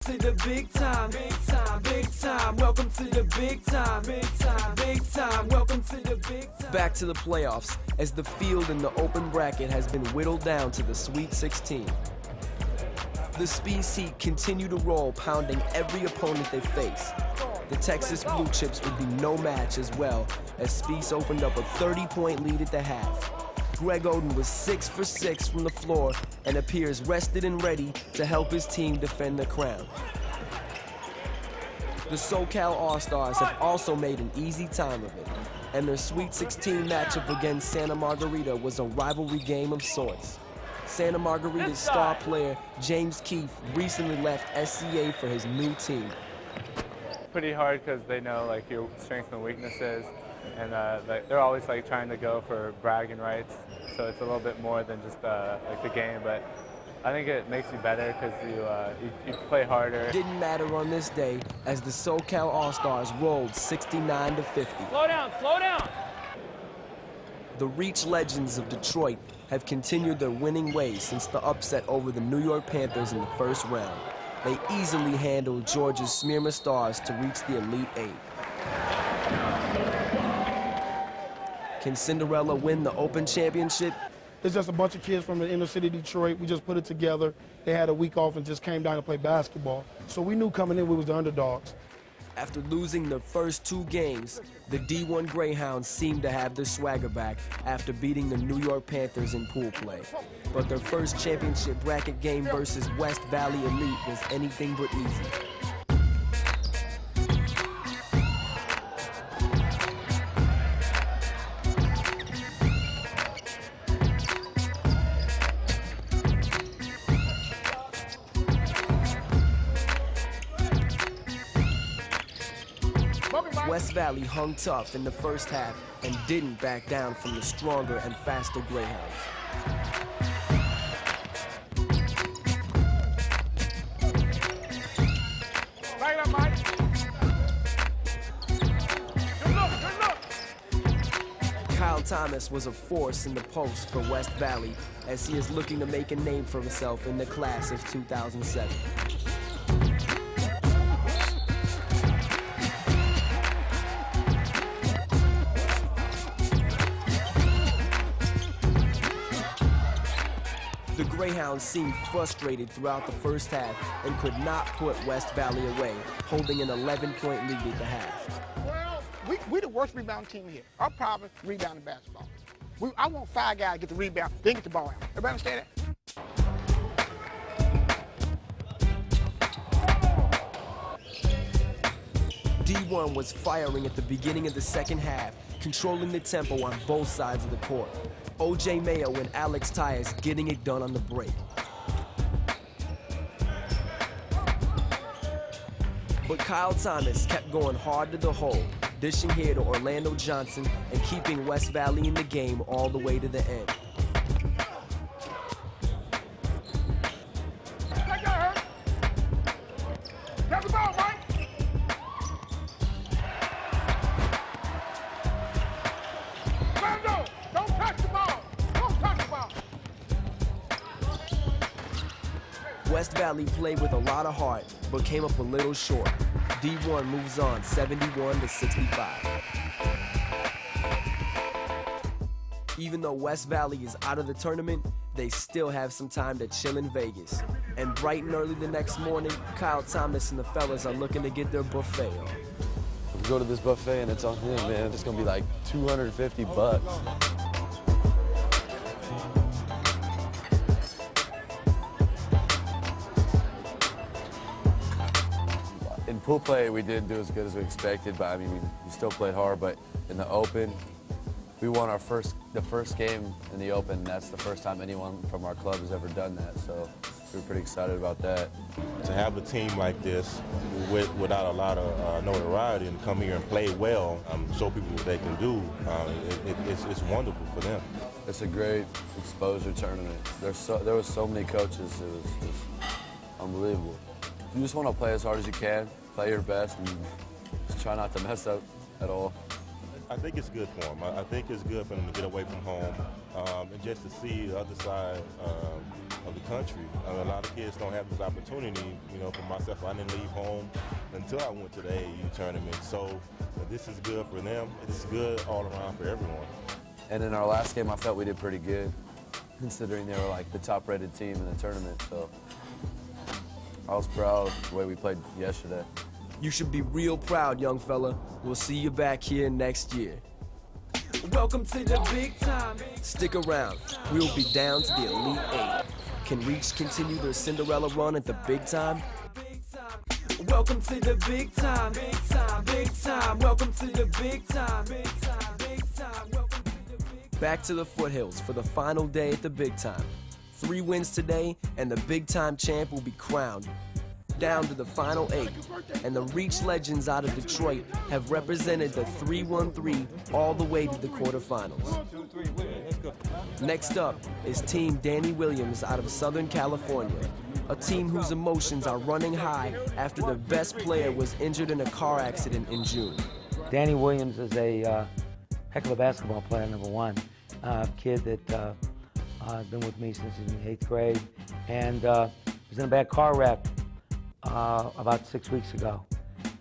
To the big time, big time, big time. Welcome to the big time, big time, big time. Welcome to the big time. Back to the playoffs as the field in the open bracket has been whittled down to the Sweet 16. The Speed's Heat continue to roll, pounding every opponent they face. The Texas Blue Chips would be no match as well as Speed's opened up a 30-point lead at the half. Greg Oden was 6 for 6 from the floor and appears rested and ready to help his team defend the crown. The SoCal All-Stars have also made an easy time of it, and their Sweet 16 matchup against Santa Margarita was a rivalry game of sorts. Santa Margarita's star player, James Keefe, recently left SCA for his new team. Pretty hard because they know like your strengths and weaknesses, and they're always like trying to go for bragging rights. So it's a little bit more than just like the game, but I think it makes you better because you play harder. Didn't matter on this day as the SoCal All-Stars rolled 69-50. Slow down, slow down. The Reach Legends of Detroit have continued their winning ways since the upset over the New York Panthers in the first round. They easily handled Georgia's Smyrna Stars to reach the Elite Eight. Can Cinderella win the Open Championship? It's just a bunch of kids from the inner city of Detroit. We just put it together. They had a week off and just came down to play basketball. So we knew coming in we was the underdogs. After losing their first 2 games, the D1 Greyhounds seemed to have their swagger back after beating the New York Panthers in pool play. But their first championship bracket game versus West Valley Elite was anything but easy. West Valley hung tough in the first half and didn't back down from the stronger and faster Greyhounds. Right up, Mike. Good look, good look. Kyle Thomas was a force in the post for West Valley as he is looking to make a name for himself in the class of 2007. The Greyhounds seemed frustrated throughout the first half and could not put West Valley away, holding an 11-point lead at the half. Well, we the worst rebound team here. Our problem is rebounding basketball. I want 5 guys to get the rebound, then get the ball out. Everybody understand that? D1 was firing at the beginning of the second half, controlling the tempo on both sides of the court. O.J. Mayo and Alex Tyus getting it done on the break. But Kyle Thomas kept going hard to the hole, dishing here to Orlando Johnson and keeping West Valley in the game all the way to the end. Grab the ball, Mike. Don't touch the ball. Don't touch the ball. West Valley played with a lot of heart, but came up a little short. D1 moves on 71-65. Even though West Valley is out of the tournament, they still have some time to chill in Vegas. And bright and early the next morning, Kyle Thomas and the fellas are looking to get their buffet on. We go to this buffet and it's on him, man. It's gonna be like $250. In pool play, we didn't do as good as we expected, but I mean, we still played hard. But in the Open, we won the first game in the Open. And that's the first time anyone from our club has ever done that. So we're pretty excited about that. To have a team like this without a lot of notoriety and come here and play well, show people what they can do, it's wonderful for them. It's a great exposure tournament. There was so many coaches. It was unbelievable. You just want to play as hard as you can, play your best, and just try not to mess up at all. I think it's good for them. I think it's good for them to get away from home and just to see the other side of the country. A lot of kids don't have this opportunity. You know, for myself, I didn't leave home until I went to the AAU tournament. So this is good for them. It's good all around for everyone. And in our last game, I felt we did pretty good, considering they were like the top-rated team in the tournament. So I was proud of the way we played yesterday. You should be real proud, young fella. We'll see you back here next year. Welcome to the big time. Stick around. We'll be down to the Elite Eight. Can Reach continue their Cinderella run at the big time? Welcome to the big time. Big time, big time. Welcome to the big time. Big time, big time. Welcome to the big. Back to the foothills for the final day at the big time. 3 wins today, and the big time champ will be crowned. Down to the final 8, and the Reach legends out of Detroit have represented the 3-1-3 all the way to the quarterfinals. Next up is Team Danny Williams out of Southern California, a team whose emotions are running high after their best player was injured in a car accident in June. Danny Williams is a heck of a basketball player, number one. Kid that has been with me since he was in 8th grade, and was in a bad car wreck about 6 weeks ago.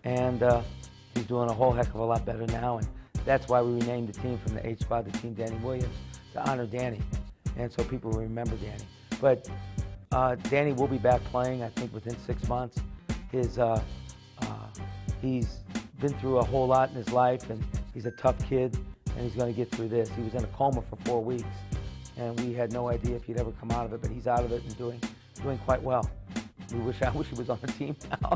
And he's doing a whole heck of a lot better now, and that's why we renamed the team from the H squad to Team Danny Williams, to honor Danny, and so people will remember Danny. But Danny will be back playing, I think, within 6 months. He's been through a whole lot in his life, and he's a tough kid, and he's going to get through this. He was in a coma for 4 weeks, and we had no idea if he'd ever come out of it, but he's out of it and doing quite well. I wish he was on the team now.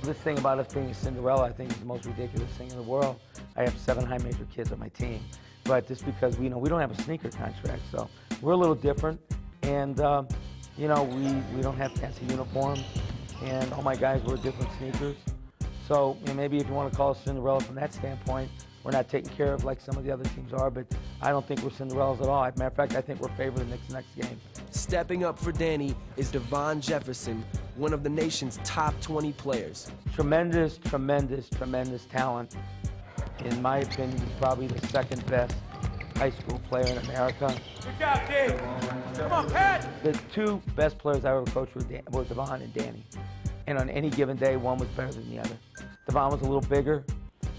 This thing about us being a Cinderella, I think, is the most ridiculous thing in the world. I have 7 high major kids on my team, but just because we don't have a sneaker contract, so we're a little different, and we don't have fancy uniforms, and all my guys wear different sneakers. So maybe if you want to call us Cinderella from that standpoint, we're not taken care of like some of the other teams are, but I don't think we're Cinderellas at all. As a matter of fact, I think we're favored in the next game. Stepping up for Danny is Devon Jefferson, one of the nation's top 20 players. Tremendous, tremendous, tremendous talent. In my opinion, he's probably the 2nd best high school player in America. Good job, Dave. Come on, Pat. The 2 best players I ever coached were Devon and Danny. And on any given day, one was better than the other. Devon was a little bigger.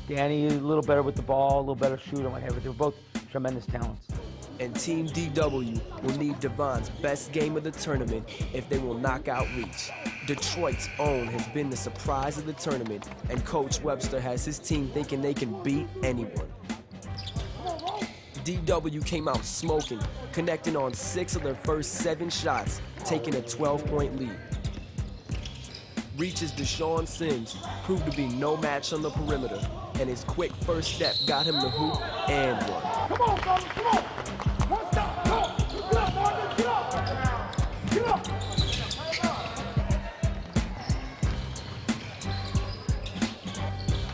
Danny a little better with the ball, a little better shooter, whatever. They were both tremendous talents. And Team DW will need Devon's best game of the tournament if they will knock out Reach. Detroit's own has been the surprise of the tournament, and Coach Webster has his team thinking they can beat anyone. DW came out smoking, connecting on 6 of their first 7 shots, taking a 12-point lead. Reach's Deshaun Sims proved to be no match on the perimeter, and his quick first step got him the hoop and one. Come on, fellas, come on. One stop, go. Get up, Marvin, get up. Get up.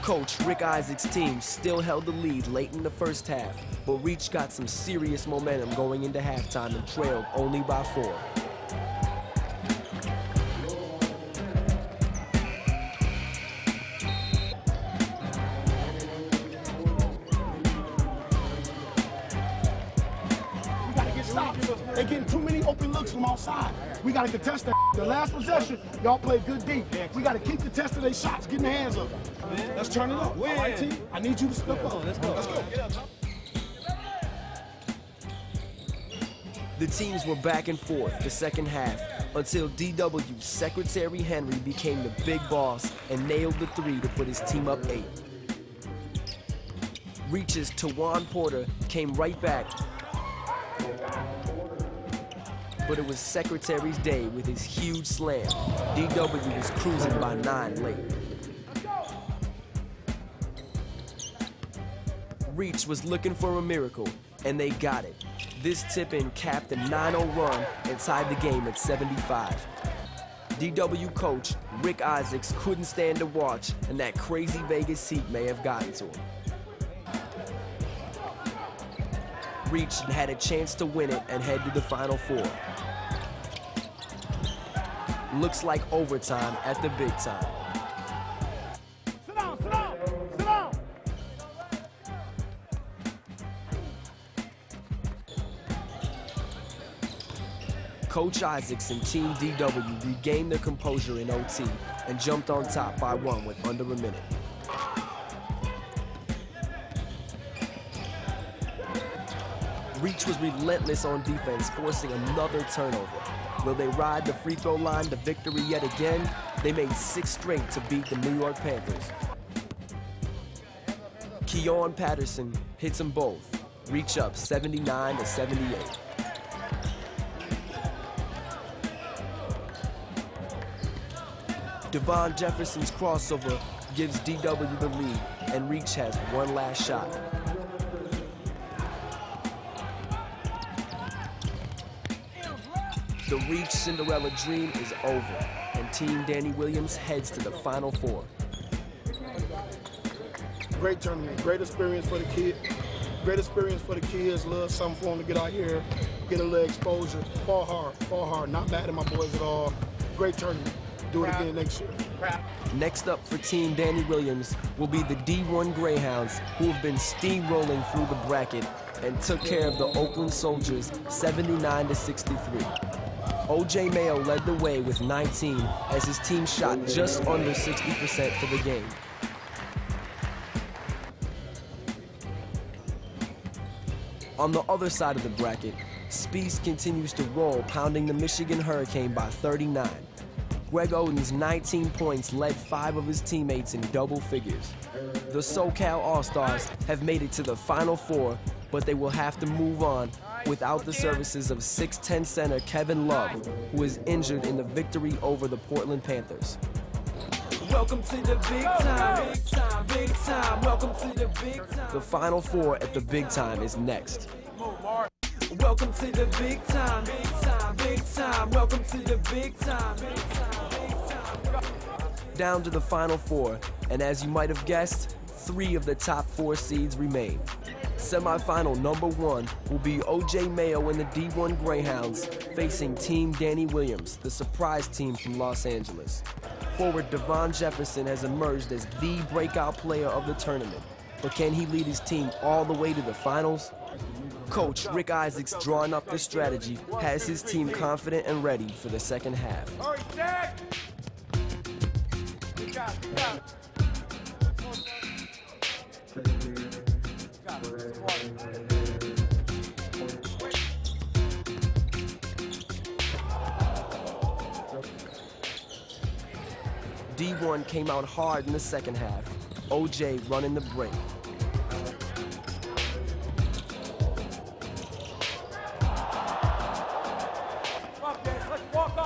Coach Rick Isaac's team still held the lead late in the first half, but Reach got some serious momentum going into halftime and trailed only by 4. They're getting too many open looks from outside. We got to contest that. The last possession, y'all played good deep. We got to keep contesting their shots, getting their hands up. Let's turn it up. All right, team? I need you to step up. Let's go. Let's go. The teams were back and forth the second half until DW's Secretary Henry became the big boss and nailed the 3 to put his team up 8. Reach's Tawan Porter came right back, but it was Secretary's day with his huge slam. DW was cruising by 9 late. Reach was looking for a miracle, and they got it. This tip-in capped a 9-0 run and tied the game at 75. DW coach Rick Isaacs couldn't stand to watch, and that crazy Vegas heat may have gotten to him. Reach had a chance to win it and head to the Final 4. Looks like overtime at the big time. Sit down, sit down, sit down. Coach Isaacs and Team DW regained their composure in OT and jumped on top by 1 with under a minute. Reach was relentless on defense, forcing another turnover. Will they ride the free throw line to victory yet again? They made 6 straight to beat the New York Panthers. Keon Patterson hits them both. Reach up 79-78. Devon Jefferson's crossover gives DW the lead, and Reach has one last shot. The Reach Cinderella dream is over, and Team Danny Williams heads to the Final Four. Great tournament, great experience for the kid. Great experience for the kids. Love something for them to get out here, get a little exposure. Fall hard. Not bad at my boys at all. Great tournament. Do it again next year. Next up for Team Danny Williams will be the D1 Greyhounds, who have been steamrolling through the bracket and took care of the Oakland Soldiers 79-63. OJ Mayo led the way with 19 as his team shot just under 60% for the game. On the other side of the bracket, Spieth continues to roll, pounding the Michigan Hurricane by 39. Greg Oden's 19 points led 5 of his teammates in double figures. The SoCal All-Stars have made it to the Final Four, but they will have to move on without the services of 6'10" center Kevin Love, who is injured in the victory over the Portland Panthers. Welcome to the big time, big time, big time. Welcome to the big time. The Final Four at the Big Time is next. Welcome to the big time, big time, big time. Welcome to the big time, big time, big time. Down to the Final Four, and as you might have guessed, 3 of the top 4 seeds remain. Semi-final number 1 will be OJ Mayo and the D1 Greyhounds facing Team Danny Williams, the surprise team from Los Angeles. Forward Devon Jefferson has emerged as the breakout player of the tournament, but can he lead his team all the way to the finals? Coach Rick Isaacs, drawing up the strategy, has his team confident and ready for the second half. D1 came out hard in the second half. OJ running the break.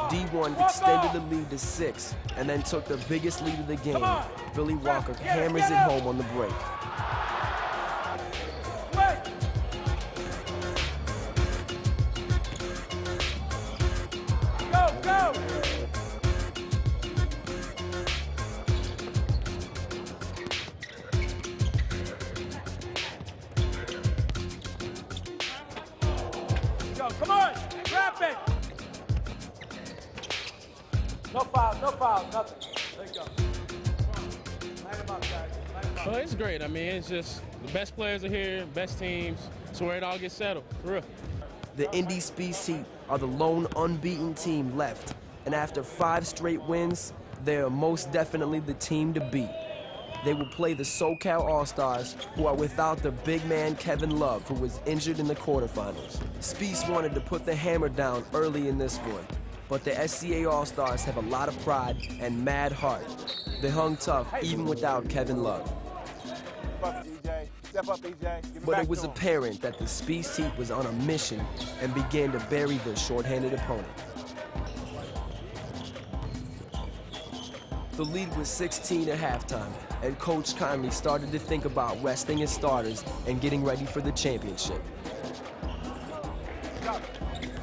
D1 extended the lead to 6 and then took the biggest lead of the game. Billy Walker hammers it home on the break. Come on, grab it. No foul, nothing. There you go. Line them up, guys. Line them up. Well, it's great. I mean, it's just the best players are here, best teams. It's where it all gets settled, for real. The Indy Spieth Heat are the lone unbeaten team left, and after 5 straight wins, they are most definitely the team to beat. They will play the SoCal All-Stars, who are without their big man Kevin Love, who was injured in the quarterfinals. Spieth wanted to put the hammer down early in this one, but the SCA All-Stars have a lot of pride and mad heart. They hung tough even without Kevin Love. But it was apparent that the Spieth Heat was on a mission and began to bury their shorthanded opponent. The lead was 16 at halftime, and Coach Conley started to think about resting his starters and getting ready for the championship.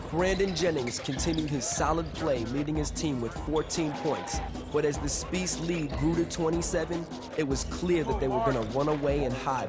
Brandon Jennings continued his solid play, leading his team with 14 points. But as the Spieth lead grew to 27, it was clear that they were going to run away and hide